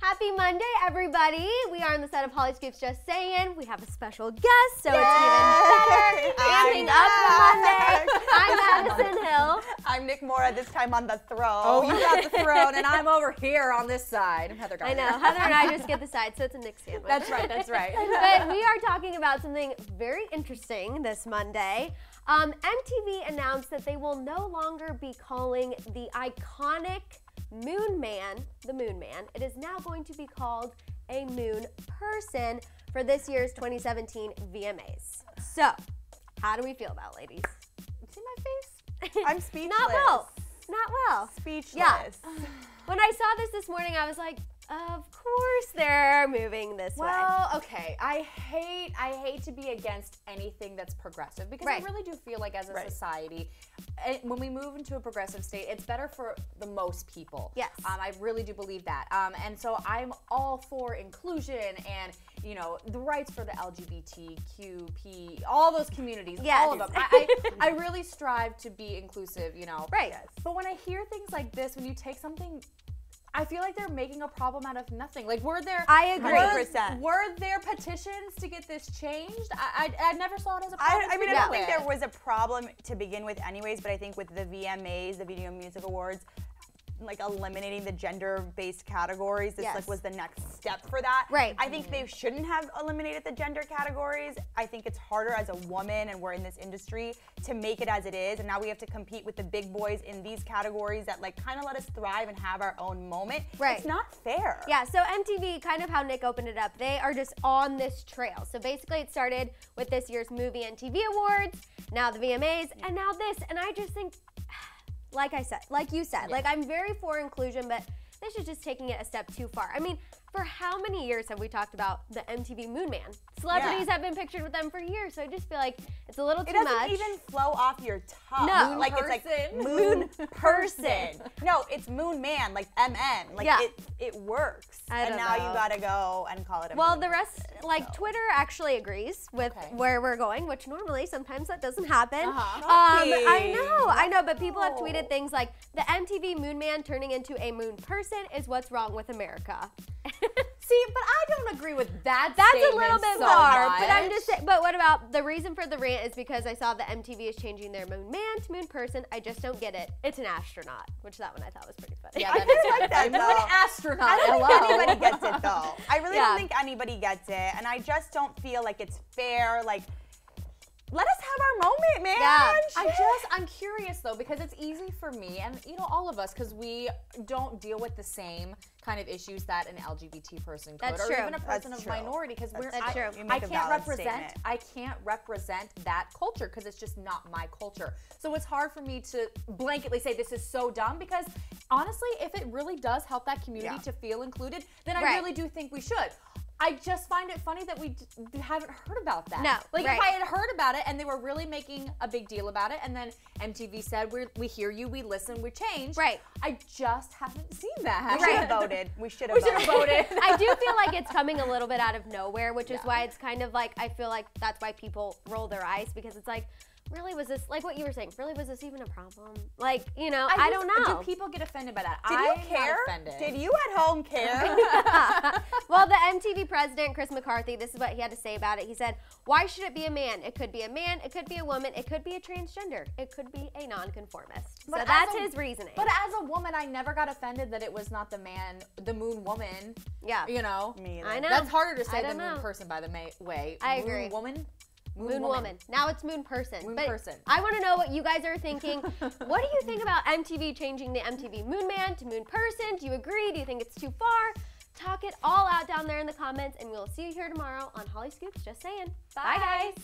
Happy Monday, everybody. We are on the set of Hollyscoop's Just Saying. We have a special guest, so it's even better. Ramping up the Monday. I'm Madison Hill. I'm Nick Mora, this time on the throne. Oh, you got the throne, and I'm over here on this side. I'm Heather Gardner. I know. Heather and I just get the side, so it's a Nick sandwich. That's right, that's right. But we are talking about something very interesting this Monday. MTV announced that they will no longer be calling the iconic Moon Man the Moon Man. It is now going to be called a Moon Person for this year's 2017 VMAs. So, how do we feel about it, ladies? See my face? I'm speechless. Not well. Not well. Speechless. Yeah. When I saw this morning, I was like, of course they're moving this way. Well, okay. I hate to be against anything that's progressive because I really do feel like as a society, when we move into a progressive state, it's better for the most people. Yes. I really do believe that. And so I'm all for inclusion and, you know, the rights for the LGBTQP, all those communities, all of them. I really strive to be inclusive, you know. Right. Yes. But when I hear things like this, when you take something, I feel like they're making a problem out of nothing. Like, were there? I agree. 100%. Were there petitions to get this changed? I never saw it as a problem. I mean, I don't think there was a problem to begin with anyways, but I think with the VMAs, the Video Music Awards, like eliminating the gender-based categories, this like was the next step for that. Right. I think they shouldn't have eliminated the gender categories. I think it's harder as a woman, and we're in this industry, to make it as it is, and now we have to compete with the big boys in these categories that like kind of let us thrive and have our own moment. Right. It's not fair. Yeah, so MTV, kind of how Nick opened it up, they are just on this trail. So basically it started with this year's Movie and TV Awards, now the VMAs, and now this, and I just think, like I said, like you said, like I'm very for inclusion, but this is just taking it a step too far. I mean, for how many years have we talked about the MTV Moon Man? Celebrities have been pictured with them for years, so I just feel like it's a little too much. It doesn't even flow off your tongue. No. Moon like person. it's like Moon Person. No, it's Moon Man, like MN. Like it works. And now you gotta go and call it a Well, moon the rest, person, like Twitter actually agrees with where we're going, which normally sometimes that doesn't happen. I know, but people have tweeted things like, the MTV Moon Man turning into a moon person is what's wrong with America. See, but I don't agree with that. That's a little bit so far, much. but I'm just saying. But what about the reason for the rant is because I saw that MTV is changing their Moon Man to Moon Person. I just don't get it. It's an astronaut, which that one I thought was pretty funny. Yeah, I really like that an though. astronaut. I don't think anybody gets it though. I really Yeah. don't think anybody gets it, and I just don't feel like it's fair. Like, let us have our moment, man. Yeah. I'm curious though, because it's easy for me and, you know, all of us, because we don't deal with the same kind of issues that an LGBT person could, That's or true. even a person of minority, because I can't represent that culture because it's just not my culture. So it's hard for me to blanketly say this is so dumb, because honestly, if it really does help that community to feel included, then I really do think we should. I just find it funny that we haven't heard about that. No, like if I had heard about it and they were really making a big deal about it, and then MTV said, we hear you, we listen, we change. Right. I just haven't seen that. We should have voted. We should have voted. I do feel like it's coming a little bit out of nowhere, which is why it's kind of like, I feel like that's why people roll their eyes, because it's like, really, was this, like what you were saying, really, was this even a problem? Like, you know, I don't know. Do people get offended by that? Did you care? Did you at home care? Well, the MTV president, Chris McCarthy, this is what he had to say about it. He said, why should it be a man? It could be a man, it could be a woman, it could be a transgender, it could be a nonconformist. So that's his reasoning. But as a woman, I never got offended that it was not the man, the moon woman. Yeah. You know? Me either. I know. That's harder to say than moon person, by the way. I agree. Moon woman? Moon woman. Now it's Moon Person. Moon but person. I want to know what you guys are thinking. What do you think about MTV changing the MTV Moon Man to Moon Person? Do you agree? Do you think it's too far? Talk it all out down there in the comments, and we'll see you here tomorrow on Hollyscoop's Just Saying. Bye guys.